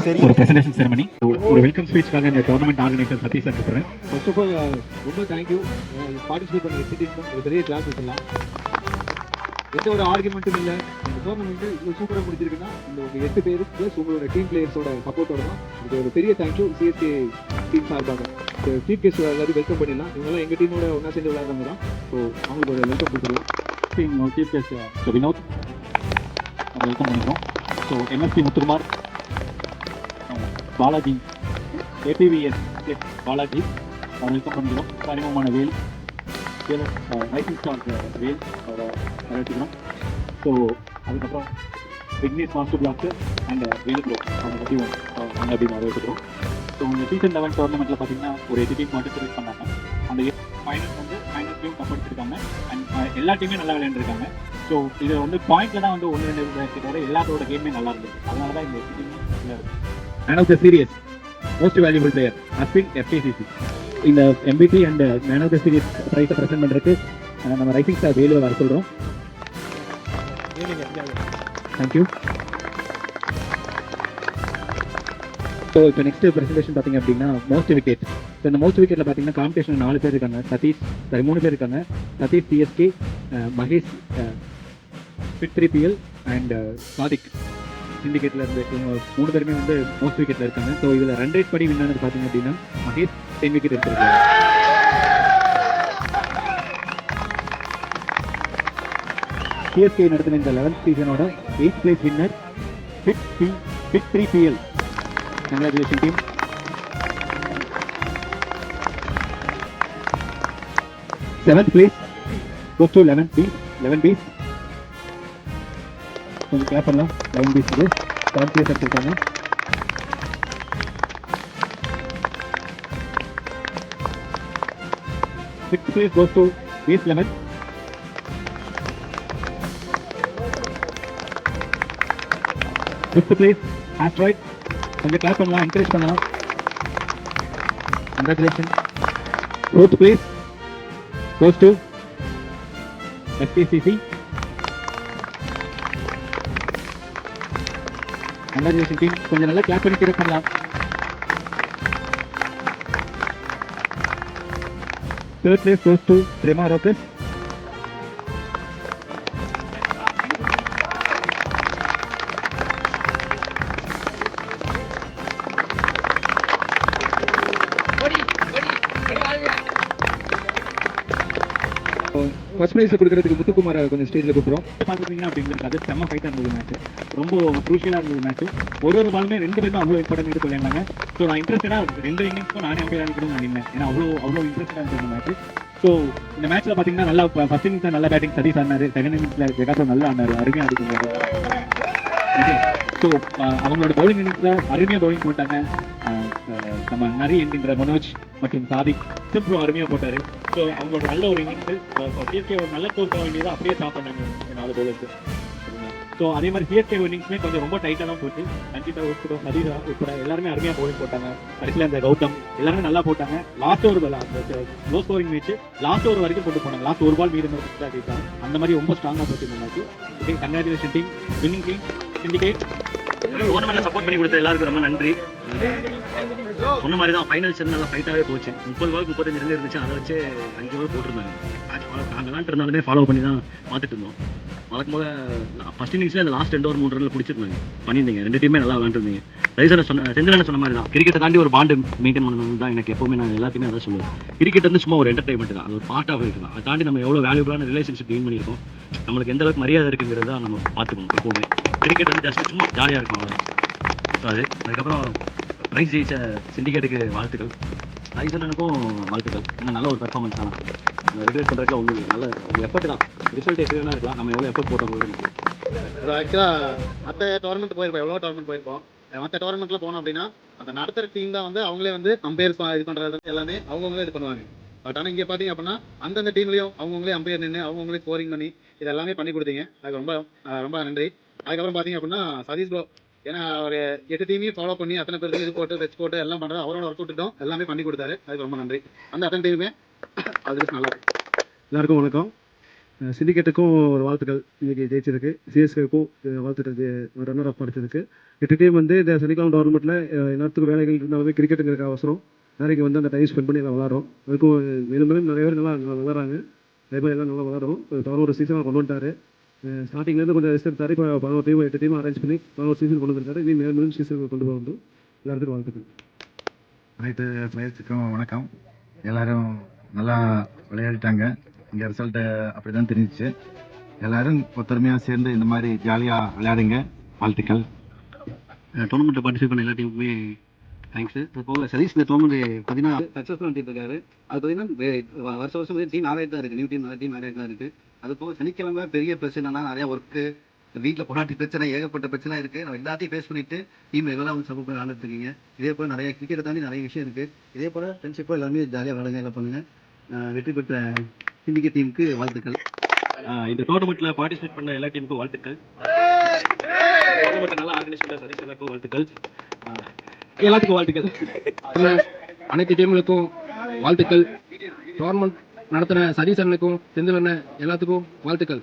ஒரு presentation ceremony, ஒரு welcome ஸ்பீச்க்காக இந்த டோர்னமெண்ட் ஆர்கனைசர் சதீஷ் சார் இருக்கிறேன். ஃபர்ஸ்ட் ஆஃப் ஆல் ரொம்ப தேங்க்யூ. பார்ட்டிசிபேட் பண்ண எட்டு ஒரு பெரிய கிளாஸ் வச்சிடலாம். எந்த ஒரு ஆர்குமெண்ட்டும் இல்லை. இந்த டோர்னமெண்ட் இவ்வளோ சூப்பராக முடிச்சிருக்குன்னா இந்த ஒரு 8 பேர் ப்ளஸ் உங்களோட டீம் பிளேயர்ஸோட சப்போர்ட்டோட தான். இது ஒரு பெரிய தேங்க்யூ சிஎஸ்கே டீம் சார்பாக. சீஃப் கெஸ்ட் எல்லாரும் வெல்கம் பண்ணிடலாம். இவங்கெல்லாம் எங்கள் டீமோட ஒன்றா சேர்ந்து விளையாடுறவங்க தான். ஸோ அவங்களுக்கு ஒரு வெல்கம் கொடுத்துடலாம். Chief guest so Vinod welcome பண்ணிக்கிறோம். So MSP Muthukumar, Balaji, ABVS Balaji welcome பண்ணிக்கிறோம். அறிமுகமான வேல் ரைட்டிங் ஸ்டார் வேல் வரவேற்றுக்கிறோம். ஸோ அதுக்கப்புறம் விக்னேஷ் மாஸ்டர் பிளாக்டர் அண்ட் வேல் ப்ரோ அவங்க பற்றியும் நாங்கள் அப்படின்னு வரவேற்றுக்கிறோம். ஸோ இந்த சீசன் 11 டோர்னமெண்ட்டில் பார்த்தீங்கன்னா ஒரு 8 டீம் மட்டும் செலக்ட் பண்ணாங்க. அந்த ஃபைனல்ஸ் வந்து ஃபைனல்ஸ்லையும் கப் அடிச்சிருக்காங்க அண்ட் எல்லா டீமே நல்லா விளையாண்டுருக்காங்க. ஸோ இது வந்து பாயிண்ட்ல தான் வந்து 1-2 தவிர எல்லாத்தோட கேமே நல்லா இருந்தது. அதனால தான் இந்த team man of the series most valuable player Ashwin FKCC. இந்த MVP and man of the series ப்ரைஸை ப்ரெசென்ட் பண்ணுறதுக்கு நம்ம ரைட்டிங் ஸ்டார் வேலுவை வர சொல்கிறோம். தேங்க்யூ. ஸோ இப்போ நெக்ஸ்ட் ப்ரெசன்டேஷன் பார்த்தீங்க அப்படின்னா மோஸ்ட் விக்கெட். ஸோ இந்த மோஸ்ட் விக்கெட்டில் பார்த்தீங்கன்னா காம்படிஷன் 4 பேர் இருக்காங்க. சதீஷ் 3 பேர் இருக்காங்க. Satish CSK, Mahesh fit 3PL and Sadiq சிண்டிகேட்டில் இருந்து இவங்க 3 பேருமே வந்து மோஸ்ட் விக்கெட்டில் இருக்காங்க. ஸோ இதில் ரன் ரேட் படி வின் ஆனது பார்த்தீங்க அப்படின்னா மகேஷ் 10 விக்கெட் எடுத்திருக்காங்க. சிஎஸ்கே நடத்தின இந்த 11th சீசனோட 8th place winner fit 3PL. Congratulations team. Seventh place goes to 11 Bs. கொஞ்சம் கிளாப் பண்ணலாம். 11 Bs இது 7th place எடுத்திருக்காங்க. 6th place goes to Bs 11. 5th place Asteroid. கொஞ்சம் கிளாப் பண்ணலாம், என்கரேஜ் பண்ணலாம். Congratulation. 4th place goes to FPCC. Congratulation team. கொஞ்சம் நல்லா clap பண்ணி கிரேட் பண்ணலாம். 3rd place goes to Prema Rockets. First prize கொடுக்கறதுக்கு முத்துக்குமாரை கொஞ்சம் ஸ்டேஜில் கூப்பிட்றோம். பார்த்துட்டீங்கன்னா அப்படிங்கிறது அது செம்ம ஃபைட்டாக இருந்தது மேட்ச். ரொம்ப க்ரூஷியலாக இருந்தது மேட்ச். ஒரு பாலுமே 2 பேருமே அவ்வளோ இம்பார்ட்டன் எடுத்து விளையாண்டாங்க. ஸோ நான் இன்ட்ரெஸ்டடாக 2 இன்னிங்ஸ்க்கும் நானே அம்பையர் ஆகிக்கணும் அப்படின்னு ஏன்னா அவ்வளோ இன்ட்ரெஸ்டாக இருந்தது இந்த மேட்ச். ஸோ இந்த மேட்ச்சில் பார்த்தீங்கன்னா நல்லா ஃபர்ஸ்ட் இன்னிங்ஸில் நல்லா பேட்டிங் சதீஷ் ஆனார். செகண்ட் இன்னிங்ஸில் ஜெகாசோ நல்லா ஆனார். அருமையாக அடிக்கிறாங்க. ஸோ அவங்களோட பவுலிங் இன்னிங்ஸில் அருமையாக பவுலிங் போட்டாங்க. நம்ம நரி என்கின்ற மனோஜ் மற்றும் சாதிக் சிப்ரோ அருமையாக போட்டார். ஸோ அவங்களோட நல்ல ஒரு இன்னிங்ஸு சிஎஸ்கே ஒரு நல்ல கோர்ஸ் ஆக வேண்டியதாக அப்படியே ஸ்டாப் பண்ணாங்க 4 பவுலர்ஸு. ஸோ அதே மாதிரி சிஎஸ்கே இன்னிங்ஸுமே கொஞ்சம் ரொம்ப டைட்டாக தான் போச்சு. ரஞ்சிதா உட்பட சதீஷா உட்பட எல்லாருமே அருமையாக பவுலிங் போட்டாங்க. கடைசியில் அந்த கௌதம் எல்லாருமே நல்லா போட்டாங்க. Last over low scoring match last over வரைக்கும் கொண்டு போனாங்க. லாஸ்ட் ஒரு பால் மீது ஜெயித்தாங்க. அந்த மாதிரி ரொம்ப ஸ்ட்ராங்காக போச்சு இந்த match. Okay, congratulation team, winning team syndicate. டோர்னமெண்ட்ல சப்போர்ட் பண்ணி கொடுத்த எல்லாருக்கும் ரொம்ப நன்றி. சொன்ன மாதிரி தான் ஃபைனல்ஸ் நல்லா ஃபைட்டாகவே போச்சு. 30 பால் 35 இருந்துச்சு. அதை வச்சு 5 ஓவர் போட்டிருந்தாங்க. நாங்கள் விளாண்டு இருந்தாலுமே ஃபாலோ பண்ணி தான் பார்த்துட்டு இருந்தோம். வழக்கம் போல ஃபர்ஸ்ட் இன்னிங்ஸ்ல அந்த லாஸ்ட் 2 ஓவர் 3 ரன்ல பிடிச்சிருந்தாங்க. பண்ணியிருந்தீங்க 2 டீமே நல்லா விளாண்டுருந்தீங்க. செந்திலன் சொன்ன மாதிரி தான் கிரிக்கெட்டை தாண்டி ஒரு பாண்டு மெயின்டைன் பண்ணணும் தான் எனக்கு எப்பவுமே நான் எல்லாத்தையுமே அதான் சொல்லுவேன். கிரிக்கெட் வந்து சும்மா ஒரு என்டர்டைன்மெண்ட் தான், அது ஒரு பார்ட் ஆஃப் இருக்கு தான். அதை தாண்டி நம்ம எவ்வளோ வேல்யூபிளான ரிலேஷன்ஷிப் கெயின் பண்ணியிருக்கோம், நம்மளுக்கு எந்த அளவுக்கு மரியாதை இருக்குங்கிறத நம்ம பார்த்துக்கணும் எப்பவுமே. கிரிக்கெட் வந்து ஜஸ்ட் சும்மா ஜாலியாக இருக்கும் அவ்வளோ. ஸோ அதுக்கப்புறம் ப்ரைஸ் ஜெயிச்ச சிண்டிகேட்டுக்கு வாழ்த்துக்கள். ரைசனுக்கும் வாழ்த்துக்கள். இன்னும் நல்ல ஒரு பெர்ஃபார்மன்ஸ் தான். ரெகுலேட் பண்ணுறதுக்குலாம் ஒன்றும் இல்லை, நல்ல ஒரு எஃபர்ட் தான். ரிசல்ட் எப்படினா இருக்கலாம், நம்ம எவ்வளோ எஃபர்ட் போட்டோம். ஆக்சுவலாக மற்ற டோர்னமெண்ட் போயிருப்போம், எவ்வளோ டோர்னமெண்ட் போயிருப்போம். மற்ற டோர்னமெண்ட்டில் போனோம் அப்படின்னா அந்த நடத்துகிற டீம் தான் வந்து அவங்களே வந்து அம்பையர் இது பண்ணுறது எல்லாமே அவங்கவுங்களே இது பண்ணுவாங்க. பட் ஆனால் இங்கே பார்த்தீங்க அப்படின்னா அந்தந்த டீம்லேயும் அவங்கவுங்களே அம்பையர் நின்று அவங்கவுங்களே ஸ்கோரிங் பண்ணி இது எல்லாமே பண்ணி கொடுத்தீங்க. அதுக்கு ரொம்ப ரொம்ப நன்றி. அதுக்கப்புறம் பார்த்தீங்க அப்படின்னா சதீஷ் ப்ரோ, ஏன்னா ஒரு 8 டீமையும் ஃபாலோ பண்ணி அத்தனை பேருக்கு இது போட்டு வெச் போட்டு எல்லாம் பண்ணுறது அவரோட ஒர்க் விட்டுட்டோம், எல்லாமே பண்ணி கொடுத்தாரு. அதுக்கு ரொம்ப நன்றி. அந்த அத்தனை டீமுமே அது நல்லா. எல்லாருக்கும் வணக்கம். சிண்டிகேட்டுக்கும் ஒரு வாழ்த்துக்கள், இன்னைக்கு ஜெயிச்சிருக்கு. சிஎஸ்கேக்கும் வாழ்த்துக்கள், ரன்னர் அப் அடிச்சதுக்கு. 8 டீம் வந்து இந்த சனிக்கிழமை டோர்னமெண்ட்டில் எல்லாத்துக்கும் வேலைகள் இருந்தாலுமே கிரிக்கெட்டுங்கிற அவசரம் நிறைய வந்து அந்த டைம் ஸ்பெண்ட் பண்ணி எல்லாம் விளாட்றோம். அதுக்கும் மேலும் மேலும் நிறைய பேர் நல்லா விளாட்றாங்க. நிறைய பேர் எல்லாம் நல்லா விளாட்றோம். 11 சீசன் கொண்டு வந்துட்டார். ஸ்டார்டிங்லேருந்து கொஞ்சம் ரெஸ்ட் எடுத்தார். இப்போ 11 டீம் 8 டீம் அரேஞ்ச் பண்ணி 11 சீசன் கொண்டு வந்துருக்காரு. இனி மேலும் மேலும் சீசன் கொண்டு போக எல்லாத்துக்கும் வாழ்த்துக்கள். அனைத்து பிளேயர்ஸுக்கும் வணக்கம். எல்லாரும் நல்லா விளையாடிட்டாங்க. இங்கே ரிசல்ட்டு அப்படி தான் தெரிஞ்சிச்சு. எல்லாரும் ஒத்துமையாக சேர்ந்து இந்த மாதிரி ஜாலியாக விளையாடுங்க. வாழ்த்துக்கள். டோர்னமெண்ட்டில் பார்ட்டிசிபேட் பண்ண எல்லா டீமுக்குமே தேங்க்ஸு. அது போக சதீஷ் இந்த டோர்னமெண்ட் பார்த்தீங்கன்னா சக்ஸஸ்ஃபுல் பண்ணிட்டு இருக்காரு. அது பார்த்தீங்கன்னா வருஷம் வந்து டீம் ஆட் தான் இருக்குது, நியூ டீம் நிறைய டீம் ஆட் தான் இருக்குது. அது போக சனிக்கிழமை பெரிய பிரச்சனைனா நிறையா ஒர்க்கு, வீட்டில் போராட்டி பிரச்சனை, ஏகப்பட்ட பிரச்சனை இருக்குது. நம்ம எல்லாத்தையும் ஃபேஸ் பண்ணிட்டு டீம் எல்லாம் வந்து சப்போர்ட் பண்ணி விளாண்டுட்டு இருக்கீங்க. இதே போல் நிறைய கிரிக்கெட்டை தாண்டி நிறைய விஷயம் இருக்குது. இதே போல் ஃப்ரெண்ட்ஷிப்பாக எல்லாமே ஜாலியாக விளாடுங்க, எல்லாம் பண்ணுங்கள். வெற்றி பெற்ற சிண்டிகேட் டீமுக்கு வாழ்த்துக்கள். இந்த டோர்னமெண்ட்டில் பார்ட்டிசிபேட் பண்ண எல்லா டீமுக்கும் வாழ்த்துக்கள். டோர்னமெண்ட்டை நல்லா ஆர்கனைஸ் பண்ண சதீஷ் எல்லாருக்கும் வாழ்த்துக்கள். எல்லாத்துக்கும் வாழ்த்துக்கள். அனைத்து டீம்களுக்கும் வாழ்த்துக்கள். டோர்னமெண்ட் நடத்துகிற சதீஷ் அண்ணனுக்கும் செந்தில் அண்ணன் எல்லாத்துக்கும் வாழ்த்துக்கள்.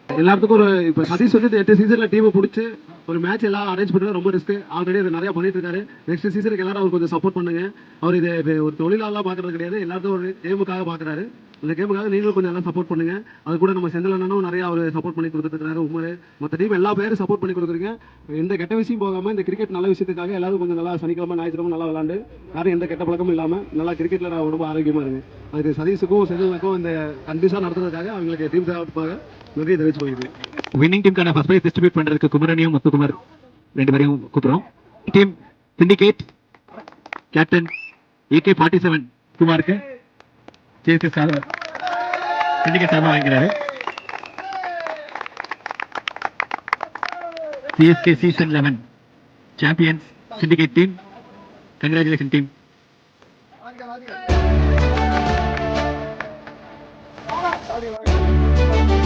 எல்லாத்துக்கும் ஒரு இப்போ சதீஷ் வந்து 8 சீசனில் டீமை பிடிச்சி ஒரு மேட்ச் எல்லாம் அரேஞ்ச் பண்ணுறது ரொம்ப ரிஸ்க்கு. ஆல்ரெடி அதை நிறையா பண்ணிட்டு இருக்காரு. நெக்ஸ்ட் சீசனுக்கு எல்லாரும் அவர் கொஞ்சம் சப்போர்ட் பண்ணுங்க. அவர் இதை ஒரு தொழிலாளலாம் பார்க்கறது கிடையாது, எல்லாருக்கும் ஒரு கேமுக்காக பார்க்குறாரு. அந்த கேமுக்காக நீங்களும் கொஞ்சம் எல்லாம் சப்போர்ட் பண்ணுங்க. அது கூட நம்ம செந்தில் அண்ணனும் நிறையா அவர் சப்போர்ட் பண்ணி கொடுத்துருக்காரு. உண்மையிலே மற்ற டீம் எல்லா பேரும் சப்போர்ட் பண்ணி கொடுக்குறீங்க. எந்த கெட்ட விஷயம் போகாமல் இந்த கிரிக்கெட் நல்ல விஷயத்துக்காக எல்லாரும் கொஞ்சம் நல்லா சனிக்கிழமை ஞாயிற்றுக்கிழமை நல்லா விளாண்டு யாரும் எந்த கெட்ட பழக்கமும் இல்லாமல் நல்லா கிரிக்கெட்டில் ரொம்ப ஆரோக்கியமாக இருங்க. அதுக்கு சதீஷுக்கும் செந்திலுக்கும் இந்த கண்டிஷாக நடத்துறதுக்காக அவங்களுக்கு டீம் சார்பாக நிறைய தெரிவிச்சு போயிருக்கு. வின்னிங் டீமுக்கான ஃபர்ஸ்ட் ப்ரைஸ் டிஸ்ட்ரிபியூட் பண்ணுறதுக்கு குமரனியும் முத்துக்குமார் 2 பேரையும் கூப்பிடுறோம். டீம் சிண்டிகேட் கேப்டன் AK47 குமாருக்கு சிஎஸ்கே சார்பாக சிண்டிகேட் சார்பாக வாங்கிக்கிறாரு. CSK season 11 champions syndicate team. Congratulation team. Sorry.